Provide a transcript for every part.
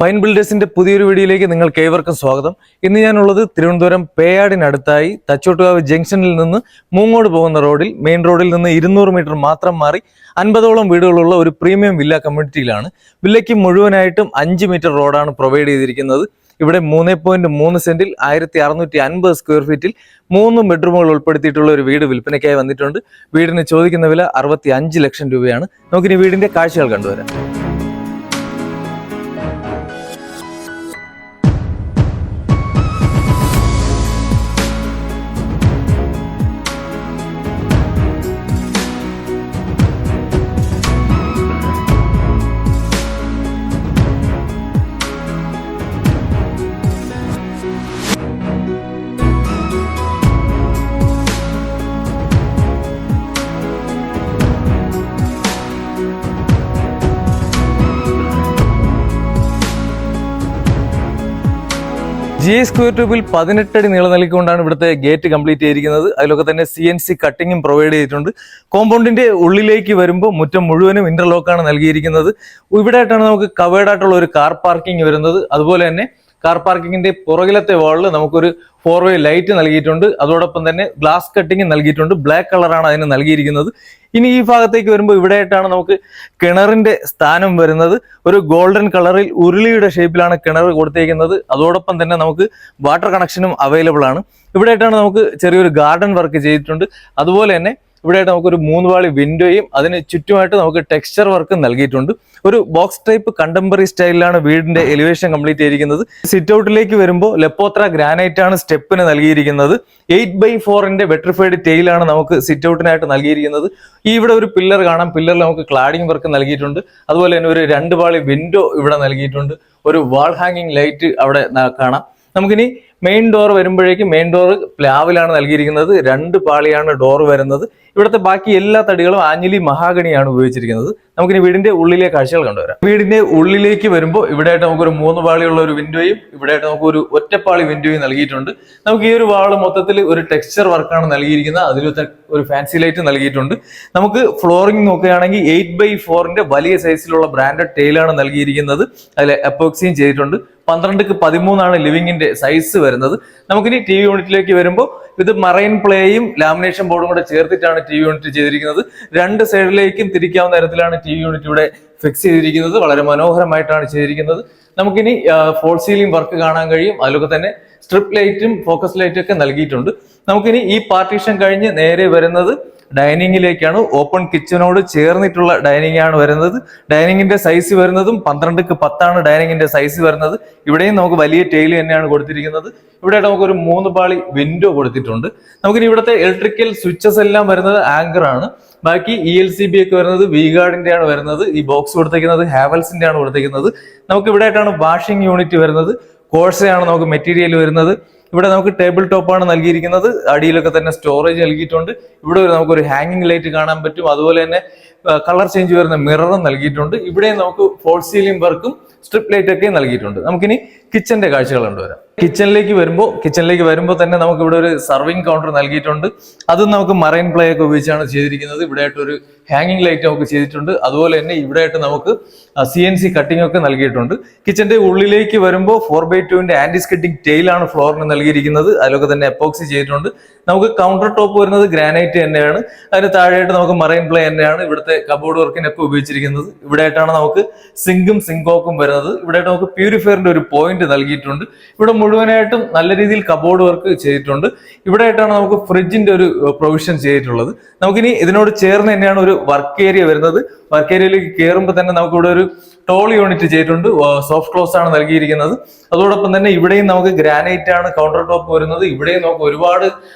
Pine ബിൽഡേഴ്സിന്റെ പുതിയൊരു വീഡിയോയിലേക്ക് നിങ്ങൾക്ക് ഏവർക്കും സ്വാഗതം. ഇന്ന് ഞാനുള്ളത് തിരുവനന്തപുരം പേയാടിനടുത്തായി തച്ചോട്ടുകാവ് ജംഗ്ഷനിൽ നിന്ന് മൂങ്ങോട് പോകുന്ന റോഡിൽ മെയിൻ റോഡിൽ നിന്ന് 200 മീറ്റർ മാത്രം മാറി 50ഓളം വീടുകളുള്ള ഒരു പ്രീമിയം വില്ല കമ്മ്യൂണിറ്റിയിലാണ്. വില്ലയ്ക്ക് മുഴുവനായിട്ടും 5 മീറ്റർ റോഡാണ് പ്രൊവൈഡ് ചെയ്തിരിക്കുന്നത്. ഇവിടെ 3.3 സെന്റിൽ 1650 സ്ക്വയർ ഫീറ്റിൽ 3 ബെഡ്റൂമുകൾ ഉൾപ്പെടുത്തിയിട്ടുള്ള ഒരു വീട് വിൽപ്പനയ്ക്കായി വന്നിട്ടുണ്ട്. വീടിന് ചോദിക്കുന്ന വില 65 ലക്ഷം രൂപയാണ്. നമുക്കിനി വീടിന്റെ കാഴ്ചകൾ കണ്ടുവരാം. GI സ്ക്വയർ ട്യൂബിൽ 18 അടി നീളം നൽകിക്കൊണ്ടാണ് ഇവിടുത്തെ ഗേറ്റ് കംപ്ലീറ്റ് ചെയ്തിരിക്കുന്നത്. അതിലൊക്കെ തന്നെ CNC കട്ടിങ്ങും പ്രൊവൈഡ് ചെയ്തിട്ടുണ്ട്. കോമ്പൗണ്ടിന്റെ ഉള്ളിലേക്ക് വരുമ്പോൾ മുറ്റം മുഴുവനും ഇന്റർലോക്കാണ് നൽകിയിരിക്കുന്നത്. ഇവിടെയായിട്ടാണ് നമുക്ക് കവേർഡ് ആയിട്ടുള്ള ഒരു കാർ പാർക്കിംഗ് വരുന്നത്. അതുപോലെ തന്നെ കാർ പാർക്കിങ്ങിന്റെ പുറകിലത്തെ വാളിൽ നമുക്കൊരു 4-വേ ലൈറ്റ് നൽകിയിട്ടുണ്ട്. അതോടൊപ്പം തന്നെ ഗ്ലാസ് കട്ടിങ് നൽകിയിട്ടുണ്ട്. ബ്ലാക്ക് കളറാണ് അതിന് നൽകിയിരിക്കുന്നത്. ഇനി ഈ ഭാഗത്തേക്ക് വരുമ്പോൾ ഇവിടെയായിട്ടാണ് നമുക്ക് കിണറിന്റെ സ്ഥാനം വരുന്നത്. ഒരു ഗോൾഡൻ കളറിൽ ഉരുളിയുടെ ഷേപ്പിലാണ് കിണർ കൊടുത്തിരിക്കുന്നത്. അതോടൊപ്പം തന്നെ നമുക്ക് വാട്ടർ കണക്ഷനും അവൈലബിൾ ആണ്. ഇവിടെയായിട്ടാണ് നമുക്ക് ചെറിയൊരു ഗാർഡൻ വർക്ക് ചെയ്തിട്ടുണ്ട്. അതുപോലെ തന്നെ ഇവിടെയായിട്ട് നമുക്കൊരു 3 പാളി വിൻഡോയും അതിന് ചുറ്റുമായിട്ട് നമുക്ക് ടെക്സ്ചർ വർക്കും നൽകിയിട്ടുണ്ട്. ഒരു ബോക്സ് ടൈപ്പ് കണ്ടംപററി സ്റ്റൈലിലാണ് വീടിന്റെ എലിവേഷൻ കംപ്ലീറ്റ് ചെയ്തിരിക്കുന്നത്. സിറ്റ് ഔട്ടിലേക്ക് വരുമ്പോൾ ലെപ്പോത്ര ഗ്രാനൈറ്റ് ആണ് സ്റ്റെപ്പിന് നൽകിയിരിക്കുന്നത്. 8x4 വെട്രിഫൈഡ് ടെയിലാണ് നമുക്ക് സിറ്റ് ഔട്ടിനായിട്ട് നൽകിയിരിക്കുന്നത്. ഇവിടെ ഒരു പില്ലർ കാണാം. പില്ലറിൽ നമുക്ക് ക്ലാഡിംഗ് വർക്ക് നൽകിയിട്ടുണ്ട്. അതുപോലെ തന്നെ ഒരു 2 പാളി വിൻഡോ ഇവിടെ നൽകിയിട്ടുണ്ട്. ഒരു വാൾ ഹാങ്ങിങ് ലൈറ്റ് അവിടെ കാണാം. നമുക്കിനി മെയിൻ ഡോർ വരുമ്പോഴേക്കും മെയിൻ ഡോർ പ്ലാവിലാണ് നൽകിയിരിക്കുന്നത്. 2 പാളിയാണ് ഡോർ വരുന്നത്. ഇവിടുത്തെ ബാക്കി എല്ലാ തടികളും ആഞ്ഞിലി മഹാഗണിയാണ് ഉപയോഗിച്ചിരിക്കുന്നത്. നമുക്കിനി വീടിന്റെ ഉള്ളിലെ കാഴ്ചകൾ കണ്ടുവരാം. വീടിന്റെ ഉള്ളിലേക്ക് വരുമ്പോൾ ഇവിടെയായിട്ട് നമുക്കൊരു 3 പാളിയുള്ള ഒരു വിൻഡോയും ഇവിടെയായിട്ട് നമുക്ക് ഒരു ഒറ്റപ്പാളി വിൻഡോയും നൽകിയിട്ടുണ്ട്. നമുക്ക് ഈ ഒരു വാള് മൊത്തത്തിൽ ഒരു ടെക്സ്ചർ വർക്കാണ് നൽകിയിരിക്കുന്നത്. അതിൽ ഒരു ഫാൻസി ലൈറ്റ് നൽകിയിട്ടുണ്ട്. നമുക്ക് ഫ്ലോറിംഗ് നോക്കുകയാണെങ്കിൽ 8x4 വലിയ സൈസിലുള്ള ബ്രാൻഡഡ് ടൈലാണ് നൽകിയിരിക്കുന്നത്. അതിൽ എപ്പോക്സിയും ചെയ്തിട്ടുണ്ട്. 12x13 ലിവിങ്ങിന്റെ സൈസ് വരുന്നത്. നമുക്കിനി TV യൂണിറ്റിലേക്ക് വരുമ്പോൾ ഇത് മറൈൻ പ്ലേയും ലാമിനേഷൻ ബോർഡും കൂടെ ചേർത്തിട്ടാണ് TV യൂണിറ്റ് ചെയ്തിരിക്കുന്നത്. 2 സൈഡിലേക്കും തിരിക്കാവുന്ന തരത്തിലാണ് TV യൂണിറ്റ് ഇവിടെ ഫിക്സ് ചെയ്തിരിക്കുന്നത്. വളരെ മനോഹരമായിട്ടാണ് ചെയ്തിരിക്കുന്നത്. നമുക്കിനി ഫോൾ സീലിംഗ് വർക്ക് കാണാൻ കഴിയും. അതിലൊക്കെ തന്നെ സ്ട്രിപ്പ് ലൈറ്റും ഫോക്കസ് ലൈറ്റും ഒക്കെ നൽകിയിട്ടുണ്ട്. നമുക്കിനി ഈ പാർട്ടീഷൻ കഴിഞ്ഞ് നേരെ വരുന്നത് ഡൈനിങ്ങിലേക്കാണ്. ഓപ്പൺ കിച്ചനോട് ചേർന്നിട്ടുള്ള ഡൈനിങ് ആണ് വരുന്നത്. ഡൈനിങ്ങിന്റെ സൈസ് വരുന്നതും 12x10 ഡൈനിങ്ങിന്റെ സൈസ് വരുന്നത്. ഇവിടെയും നമുക്ക് വലിയ ടൈൽ തന്നെയാണ് കൊടുത്തിരിക്കുന്നത്. ഇവിടെ നമുക്കൊരു 3 പാളി വിൻഡോ കൊടുത്തിട്ടുണ്ട്. നമുക്കിനി ഇവിടുത്തെ ഇലക്ട്രിക്കൽ സ്വിച്ചസ് എല്ലാം വരുന്നത് ആങ്കർ ആണ്. ബാക്കി ELCB ഒക്കെ വരുന്നത് V-ഗാർഡിന്റെ ആണ് വരുന്നത്. ഈ ബോക്സ് കൊടുത്തിരിക്കുന്നത് ഹാവൽസിന്റെ ആണ് കൊടുത്തിരിക്കുന്നത്. നമുക്ക് ഇവിടെ ആയിട്ടാണ് വാഷിംഗ് യൂണിറ്റ് വരുന്നത്. കോഴ്സയാണ് നമുക്ക് മെറ്റീരിയൽ വരുന്നത്. ഇവിടെ നമുക്ക് ടേബിൾ ടോപ്പാണ് നൽകിയിരിക്കുന്നത്. അടിയിലൊക്കെ തന്നെ സ്റ്റോറേജ് നൽകിയിട്ടുണ്ട്. ഇവിടെ നമുക്കൊരു ഹാങ്ങിങ് ലൈറ്റ് കാണാൻ പറ്റും. അതുപോലെ തന്നെ കളർ ചേഞ്ച് വരുന്ന മിററും നൽകിയിട്ടുണ്ട്. ഇവിടെ നമുക്ക് ഫോൾ സീലിംഗ് വർക്കും സ്ട്രിപ്പ് ലൈറ്റ് ഒക്കെ നൽകിയിട്ടുണ്ട്. നമുക്കിനി കിച്ചന്റെ കാഴ്ചകൾ കണ്ടുവരാം. കിച്ചണിലേക്ക് വരുമ്പോൾ തന്നെ നമുക്ക് ഇവിടെ ഒരു സർവിങ് കൗണ്ടർ നൽകിയിട്ടുണ്ട്. അതും നമുക്ക് മറൈൻ പ്ലേ ഒക്കെ ഉപയോഗിച്ചാണ് ചെയ്തിരിക്കുന്നത്. ഇവിടെ ആയിട്ട് ഒരു ഹാങ്ങിങ് ലൈറ്റ് നമുക്ക് ചെയ്തിട്ടുണ്ട്. അതുപോലെ തന്നെ ഇവിടെ ആയിട്ട് നമുക്ക് CNC കട്ടിംഗ് ഒക്കെ നൽകിയിട്ടുണ്ട്. കിച്ചന്റെ ഉള്ളിലേക്ക് വരുമ്പോൾ 4x2 ആന്റി സ്കിഡിംഗ് ടെയിലാണ് ഫ്ലോറിന് നൽകിയിരിക്കുന്നത്. അതിലൊക്കെ തന്നെ എപ്പോക്സി ചെയ്തിട്ടുണ്ട്. നമുക്ക് കൗണ്ടർ ടോപ്പ് വരുന്നത് ഗ്രാനൈറ്റ് തന്നെയാണ്. അതിന് താഴെയായിട്ട് നമുക്ക് മറൈൻ പ്ലേ തന്നെയാണ് ഇവിടുത്തെ കബോർഡ് വർക്കിനൊക്കെ ഉപയോഗിച്ചിരിക്കുന്നത്. ഇവിടെ ആയിട്ടാണ് നമുക്ക് സിങ്കും സിങ്കോക്കും വരുന്നത്. ഇവിടെ ആയിട്ട് നമുക്ക് പ്യൂരിഫയറിന്റെ ഒരു പോയിന്റ് നൽകിയിട്ടുണ്ട്. ഇവിടെ മുഴുവനായിട്ടും നല്ല രീതിയിൽ കബോർഡ് വർക്ക് ചെയ്തിട്ടുണ്ട്. ഇവിടെ ആയിട്ടാണ് നമുക്ക് ഫ്രിഡ്ജിന്റെ ഒരു പ്രൊവിഷൻ ചെയ്തിട്ടുള്ളത്. നമുക്കിനി ഇതിനോട് ചേർന്ന് തന്നെയാണ് ഒരു വർക്ക് ഏരിയ വരുന്നത്. വർക്ക് ഏരിയയിലേക്ക് കയറുമ്പോൾ തന്നെ നമുക്ക് ഇവിടെ ഒരു ടോൾ യൂണിറ്റ് ചെയ്തിട്ടുണ്ട്. സോഫ്റ്റ് ക്ലോസ് ആണ് നൽകിയിരിക്കുന്നത്. അതോടൊപ്പം തന്നെ ഇവിടെയും നമുക്ക് ഗ്രാനൈറ്റ് ആണ് കൗണ്ടർ ടോപ്പ് വരുന്നത്. ഇവിടെയും നമുക്ക് ഒരുപാട്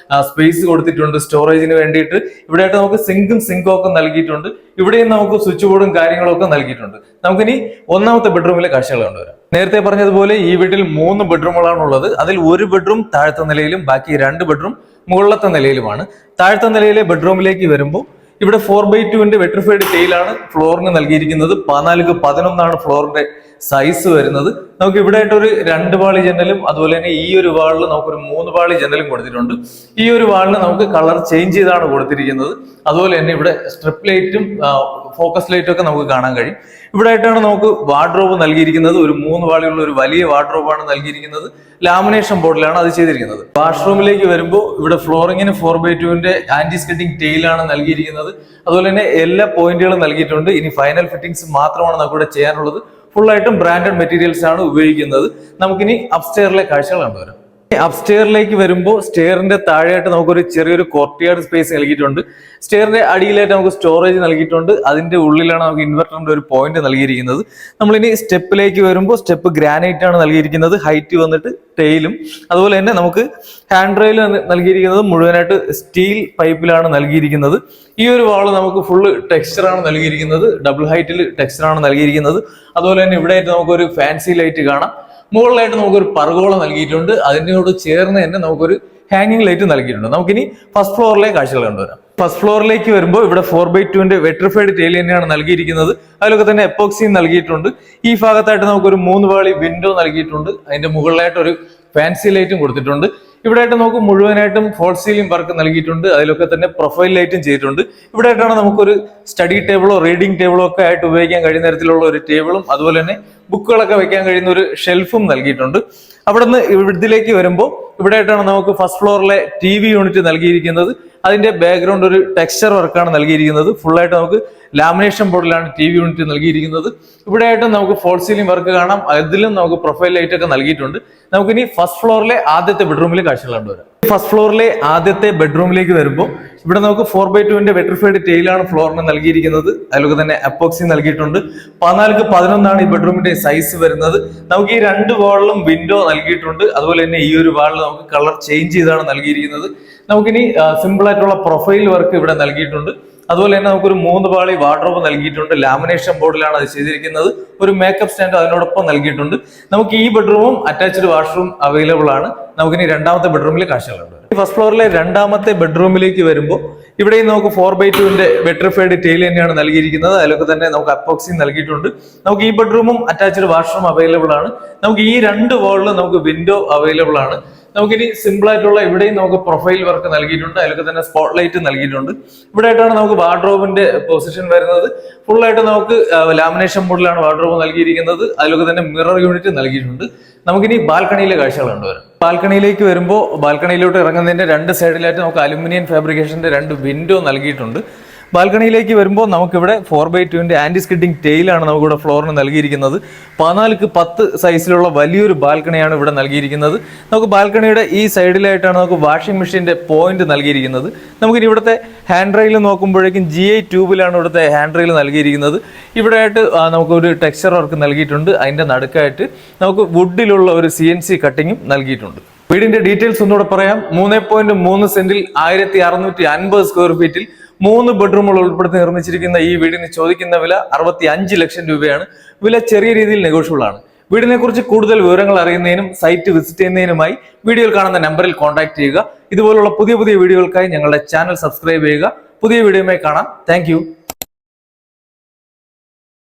സ്പേസ് കൊടുത്തിട്ടുണ്ട് സ്റ്റോറേജിന് വേണ്ടിയിട്ട്. ഇവിടെയായിട്ട് നമുക്ക് സിങ്കും ഒക്കെ നൽകിയിട്ടുണ്ട്. ഇവിടെയും നമുക്ക് സ്വിച്ച് ബോർഡും കാര്യങ്ങളൊക്കെ നൽകിയിട്ടുണ്ട്. നമുക്കിനി 1ാമത്തെ ബെഡ്റൂമിലെ കാഴ്ചകൾ കണ്ടുവരാം. നേരത്തെ പറഞ്ഞതുപോലെ ഈ വീട്ടിൽ 3 ബെഡ്റൂമുകളാണ് ഉള്ളത്. അതിൽ ഒരു ബെഡ്റൂം താഴത്തെ നിലയിലും ബാക്കി 2 ബെഡ്റൂം മുകളിലത്തെ നിലയിലുമാണ്. താഴത്തെ നിലയിലെ ബെഡ്റൂമിലേക്ക് വരുമ്പോൾ ഇവിടെ 4x2 വെട്രിഫൈഡ് ടൈലാണ് ഫ്ലോറിന് നൽകിയിരിക്കുന്നത്. 14x11 ഫ്ലോറിന്റെ സൈസ് വരുന്നത്. നമുക്ക് ഇവിടെ ആയിട്ട് ഒരു 2 പാളി ജനലും അതുപോലെ തന്നെ ഈ ഒരു വാളിൽ നമുക്കൊരു 3 പാളി ജനലും കൊടുത്തിട്ടുണ്ട്. ഈ ഒരു വാളിന് നമുക്ക് കളർ ചേഞ്ച് ചെയ്താണ് കൊടുത്തിരിക്കുന്നത്. അതുപോലെ തന്നെ ഇവിടെ സ്ട്രിപ്പ് ലൈറ്റും ഫോക്കസ് ലൈറ്റും ഒക്കെ നമുക്ക് കാണാൻ കഴിയും. ഇവിടെ ആയിട്ടാണ് നമുക്ക് വാർഡ്രോബ് നൽകിയിരിക്കുന്നത്. ഒരു 3 പാളിയുള്ള ഒരു വലിയ വാർഡ്രോബാണ് നൽകിയിരിക്കുന്നത്. ലാമിനേഷൻ ബോർഡിലാണ് അത് ചെയ്തിരിക്കുന്നത്. വാഷ്റൂമിലേക്ക് വരുമ്പോൾ ഇവിടെ ഫ്ലോറിങ്ങിന് 4x2 ആന്റി സ്കിഡിംഗ് ടെയിലാണ് നൽകിയിരിക്കുന്നത്. അതുപോലെ തന്നെ എല്ലാ പോയിന്റുകളും നൽകിയിട്ടുണ്ട്. ഇനി ഫൈനൽ ഫിറ്റിംഗ്സ് മാത്രമാണ് നമുക്കിവിടെ ചെയ്യാനുള്ളത്. ഫുള്ളായിട്ടും ബ്രാൻഡഡ് മെറ്റീരിയൽസ് ആണ് ഉപയോഗിക്കുന്നത്. നമുക്കിനി അപ്സ്റ്റെയറിലെ കാഴ്ചകൾ കണ്ടുവരാം. അപ്സ്റ്റെയറിലേക്ക് വരുമ്പോൾ സ്റ്റെയറിന്റെ താഴെയായിട്ട് നമുക്കൊരു ചെറിയൊരു കോർട്ട്യാർഡ് സ്പേസ് നൽകിയിട്ടുണ്ട്. സ്റ്റെയറിന്റെ അടിയിലായിട്ട് നമുക്ക് സ്റ്റോറേജ് നൽകിയിട്ടുണ്ട്. അതിന്റെ ഉള്ളിലാണ് നമുക്ക് ഇൻവെർട്ടറിന്റെ ഒരു പോയിന്റ് നൽകിയിരിക്കുന്നത്. നമ്മളിനി സ്റ്റെപ്പിലേക്ക് വരുമ്പോൾ സ്റ്റെപ്പ് ഗ്രാനൈറ്റ് ആണ് നൽകിയിരിക്കുന്നത്. ഹൈറ്റ് വന്നിട്ട് ടെയിലും അതുപോലെ തന്നെ നമുക്ക് ഹാൻഡ് റെയിൽ നൽകിയിരിക്കുന്നത് മുഴുവനായിട്ട് സ്റ്റീൽ പൈപ്പിലാണ് നൽകിയിരിക്കുന്നത്. ഈ ഒരു വാള് നമുക്ക് ഫുള്ള് ടെക്സ്ചറാണ് നൽകിയിരിക്കുന്നത്. ഡബിൾ ഹൈറ്റിൽ ടെക്സ്ചറാണ് നൽകിയിരിക്കുന്നത്. അതുപോലെ തന്നെ ഇവിടെ ആയിട്ട് നമുക്കൊരു ഫാൻസി ലൈറ്റ് കാണാം. മുകളിലായിട്ട് നമുക്കൊരു പർഗോള നൽകിയിട്ടുണ്ട്. അതിനോട് ചേർന്ന് തന്നെ നമുക്കൊരു ഹാങ്ങിങ് ലൈറ്റ് നൽകിയിട്ടുണ്ട്. നമുക്കിനി ഫസ്റ്റ് ഫ്ലോറിലെ കാഴ്ചകൾ കണ്ടുവരാം. ഫസ്റ്റ് ഫ്ലോറിലേക്ക് വരുമ്പോൾ ഇവിടെ 4x2 വെട്രിഫൈഡ് ടെയിൽ തന്നെയാണ് നൽകിയിരിക്കുന്നത്. അതിലൊക്കെ തന്നെ എപ്പോക്സിയും നൽകിയിട്ടുണ്ട്. ഈ ഭാഗത്തായിട്ട് നമുക്കൊരു 3 പാളി വിൻഡോ നൽകിയിട്ടുണ്ട്. അതിന്റെ മുകളിലായിട്ട് ഒരു ഫാൻസി ലൈറ്റും കൊടുത്തിട്ടുണ്ട്. ഇവിടെ ആയിട്ട് നമുക്ക് മുഴുവനായിട്ടും ഫോൾ സീലിംഗ് വർക്ക് നൽകിയിട്ടുണ്ട്. അതിലൊക്കെ തന്നെ പ്രൊഫൈൽ ലൈറ്റും ചെയ്തിട്ടുണ്ട്. ഇവിടെ ആയിട്ടാണ് നമുക്കൊരു സ്റ്റഡി ടേബിളോ റീഡിംഗ് ടേബിളോ ഒക്കെ ആയിട്ട് ഉപയോഗിക്കാൻ കഴിയുന്ന തരത്തിലുള്ള ഒരു ടേബിളും അതുപോലെ തന്നെ ബുക്കുകളൊക്കെ വെക്കാൻ കഴിയുന്ന ഒരു ഷെൽഫും നൽകിയിട്ടുണ്ട്. അവിടെ നിന്ന് ഇതിലേക്ക് വരുമ്പോൾ ഇവിടെ ആയിട്ടാണ് നമുക്ക് ഫസ്റ്റ് ഫ്ലോറിലെ TV യൂണിറ്റ് നൽകിയിരിക്കുന്നത്. അതിന്റെ ബാക്ക്ഗ്രൗണ്ട് ഒരു ടെക്സ്ചർ വർക്കാണ് നൽകിയിരിക്കുന്നത്. ഫുള്ളായിട്ട് നമുക്ക് ലാമിനേഷൻ ബോർഡിലാണ് TV യൂണിറ്റ് നൽകിയിരിക്കുന്നത്. ഇവിടെ ആയിട്ട് നമുക്ക് ഫോൾ സീലിംഗ് വർക്ക് കാണാം. അതിലും നമുക്ക് പ്രൊഫൈൽ ലൈറ്റ് ഒക്കെ നൽകിയിട്ടുണ്ട്. നമുക്കിനി ഫസ്റ്റ് ഫ്ലോറിലെ ആദ്യത്തെ ബെഡ്റൂമിലെ കാഴ്ചകൾ കണ്ടുവരാം. ഫസ്റ്റ് ഫ്ലോറിലെ ആദ്യത്തെ ബെഡ്റൂമിലേക്ക് വരുമ്പോൾ ഇവിടെ നമുക്ക് 4x2 വെട്രിഫൈഡ് ടെയിലാണ് ഫ്ലോറിന് നൽകിയിരിക്കുന്നത്. അതിലൊക്കെ തന്നെ എപ്പോക്സി നൽകിയിട്ടുണ്ട്. 14x11 ഈ ബെഡ്റൂമിന്റെ സൈസ് വരുന്നത്. നമുക്ക് ഈ 2 വാളിലും വിൻഡോ നൽകിയിട്ടുണ്ട്. അതുപോലെ തന്നെ ഈ ഒരു വാളിൽ നമുക്ക് കളർ ചേഞ്ച് ചെയ്താണ് നൽകിയിരിക്കുന്നത്. നമുക്കിനി സിമ്പിൾ ആയിട്ടുള്ള പ്രൊഫൈൽ വർക്ക് ഇവിടെ നൽകിയിട്ടുണ്ട്. അതുപോലെ തന്നെ നമുക്കൊരു 3 പാളി വാർഡ്രോബ് നൽകിയിട്ടുണ്ട്. ലാമിനേഷൻ ബോർഡിലാണ് അത് ചെയ്തിരിക്കുന്നത്. ഒരു മേക്കപ്പ് സ്റ്റാൻഡ് അതിനോടൊപ്പം നൽകിയിട്ടുണ്ട്. നമുക്ക് ഈ ബെഡ്റൂമും അറ്റാച്ച്ഡ് വാഷ്റൂം അവൈലബിൾ ആണ്. നമുക്കിനി രണ്ടാമത്തെ ബെഡ്റൂമിലെ കാഴ്ചകളുണ്ട്. ഫസ്റ്റ് ഫ്ലോറിലെ രണ്ടാമത്തെ ബെഡ്റൂമിലേക്ക് വരുമ്പോൾ ഇവിടെയും നമുക്ക് 4x2 വെട്രിഫൈഡ് ടെയിൽ തന്നെയാണ് നൽകിയിരിക്കുന്നത്. അതിലൊക്കെ തന്നെ നമുക്ക് അപ്പോക്സി നൽകിയിട്ടുണ്ട്. നമുക്ക് ഈ ബെഡ്റൂമും അറ്റാച്ച്ഡ് വാഷ്റൂം അവൈലബിൾ ആണ്. നമുക്ക് ഈ 2 വാളിലും നമുക്ക് വിൻഡോ അവൈലബിൾ ആണ്. നമുക്കിനി സിമ്പിൾ ആയിട്ടുള്ള ഇവിടെയും നമുക്ക് പ്രൊഫൈൽ വർക്ക് നൽകിയിട്ടുണ്ട്. അതിലൊക്കെ തന്നെ സ്പോട്ട് ലൈറ്റ് നൽകിയിട്ടുണ്ട്. ഇവിടെ ആയിട്ടാണ് നമുക്ക് വാർഡ്രോബിന്റെ പൊസിഷൻ വരുന്നത്. ഫുൾ ആയിട്ട് നമുക്ക് ലാമിനേഷൻ ബോർഡിലാണ് വാർഡ്രോബ് നൽകിയിരിക്കുന്നത്. അതിലൊക്കെ തന്നെ മിറർ യൂണിറ്റ് നൽകിയിട്ടുണ്ട്. നമുക്കിനി ബാൽക്കണിയിലെ കാഴ്ചകൾ കണ്ടുവരാം. ബാൽക്കണിയിലേക്ക് വരുമ്പോൾ ബാൽക്കണിയിലോട്ട് ഇറങ്ങുന്നതിന്റെ 2 സൈഡിലായിട്ട് നമുക്ക് അലുമിനിയം ഫാബ്രിക്കേഷന്റെ 2 വിൻഡോ നൽകിയിട്ടുണ്ട്. ബാൽക്കണിയിലേക്ക് വരുമ്പോൾ നമുക്കിവിടെ 4x2 ആന്റി സ്കിഡിംഗ് ടെയിലാണ് നമുക്കിവിടെ ഫ്ലോറിന് നൽകിയിരിക്കുന്നത്. 14x10 സൈസിലുള്ള വലിയൊരു ബാൽക്കണിയാണ് ഇവിടെ നൽകിയിരിക്കുന്നത്. നമുക്ക് ബാൽക്കണിയുടെ ഈ സൈഡിലായിട്ടാണ് നമുക്ക് വാഷിംഗ് മെഷീന്റെ പോയിന്റ് നൽകിയിരിക്കുന്നത്. നമുക്കിനി ഇവിടുത്തെ ഹാൻഡ് റെയിൽ നോക്കുമ്പോഴേക്കും GI ട്യൂബിലാണ് ഇവിടുത്തെ ഹാൻഡ് റെയിൽ നൽകിയിരിക്കുന്നത്. ഇവിടെ ആയിട്ട് നമുക്കൊരു ടെക്സ്ചർ വർക്ക് നൽകിയിട്ടുണ്ട്. അതിന്റെ നടുക്കായിട്ട് നമുക്ക് വുഡിലുള്ള ഒരു CNC കട്ടിങ്ങും നൽകിയിട്ടുണ്ട്. വീടിന്റെ ഡീറ്റെയിൽസ് ഒന്നുകൂടെ പറയാം. 3.3 സെന്റിൽ 1650 സ്ക്വയർ ഫീറ്റിൽ 3 ബെഡ്റൂമുകൾ ഉൾപ്പെടുത്തി നിർമ്മിച്ചിരിക്കുന്ന ഈ വീടിന് ചോദിക്കുന്ന വില 65 ലക്ഷം രൂപയാണ്. വില ചെറിയ രീതിയിൽ നെഗോഷ്യബിൾ ആണ്. വീടിനെ കുറിച്ച് കൂടുതൽ വിവരങ്ങൾ അറിയുന്നതിനും സൈറ്റ് വിസിറ്റ് ചെയ്യുന്നതിനുമായി വീഡിയോയിൽ കാണുന്ന നമ്പറിൽ കോൺടാക്ട് ചെയ്യുക. ഇതുപോലുള്ള പുതിയ വീഡിയോകൾക്കായി ഞങ്ങളുടെ ചാനൽ സബ്സ്ക്രൈബ് ചെയ്യുക. പുതിയ വീഡിയോയുമായി കാണാം. താങ്ക്